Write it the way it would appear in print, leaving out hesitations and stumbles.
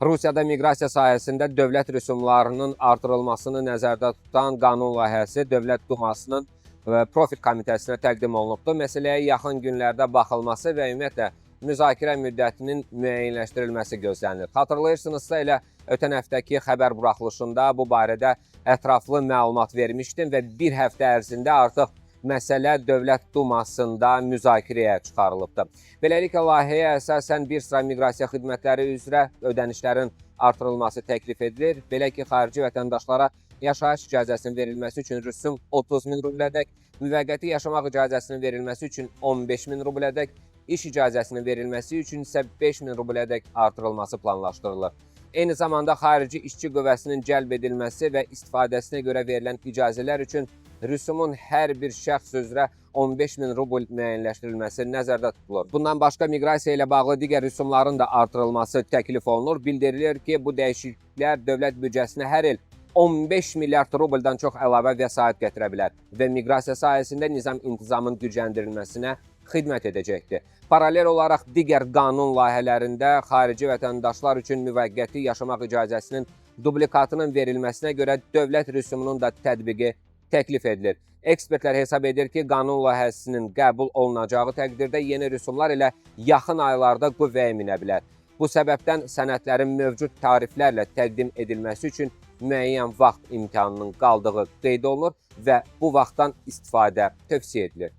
Rusiyada miqrasiya sahəsində dövlət rüsumlarının artırılmasını nəzərdə tutan qanun layihəsi Dövlət Dumasının Profil Komitəsinə təqdim olunubdur. Məsələyə yaxın günlərdə baxılması və ümumiyyətlə müzakirə müddətinin müəyyənləşdirilməsi gözlənilir. Xatırlayırsınızsa elə ötən həftəki xəbər buraxılışında bu barədə ətraflı məlumat vermişdim və bir həftə ərzində artıq məsələ Dövlət Dumasında müzakirəyə çıxarılıbdır. Beləliklə, layihəyə əsasən bir sıra miqrasiya xidmətləri üzrə ödənişlərin artırılması təklif edilir. Belə ki, xarici vətəndaşlara yaşayış icazəsinin verilməsi üçün rüsum 30.000 rublədək, müvəqqəti yaşamaq icazəsinin verilməsi üçün 15.000 rublədək, iş icazəsinin verilməsi üçün isə 5.000 rublədək artırılması planlaşdırılır. Eyni zamanda xarici işçi qüvvəsinin cəlb edilməsi və istifadəsinə görə verilən icazələr üçün rüsumun hər bir şəxs üzrə 15.000 rubl müəyyənləşdirilməsi nəzərdə tutulur. Bundan başqa miqrasiya ilə bağlı digər rüsumların da artırılması təklif olunur. Bildirilir ki, bu dəyişikliklər dövlət büdcəsinə hər il 15 milyard rubldan çox əlavə vəsait gətirə bilər və miqrasiya sahəsində nizam-intizamın gücləndirilməsinə xidmət edəcəkdir. Paralel olaraq digər qanun layihələrində xarici vətəndaşlar üçün müvəqqəti yaşamaq icazəsinin dublikatının verilməsinə görə dövlət rüsumunun da tətbiqi təklif edilir. Ekspertlər hesab edir ki, qanun layihəsinin qəbul olunacağı təqdirdə yeni rüsumlar ilə yaxın aylarda qüvvəyə minə bilər. Bu səbəbdən sənədlərin mövcud tariflərlə təqdim edilməsi üçün müəyyən vaxt imkanının qaldığı qeyd olunur və bu vaxtdan istifadə tövsiyə edilir.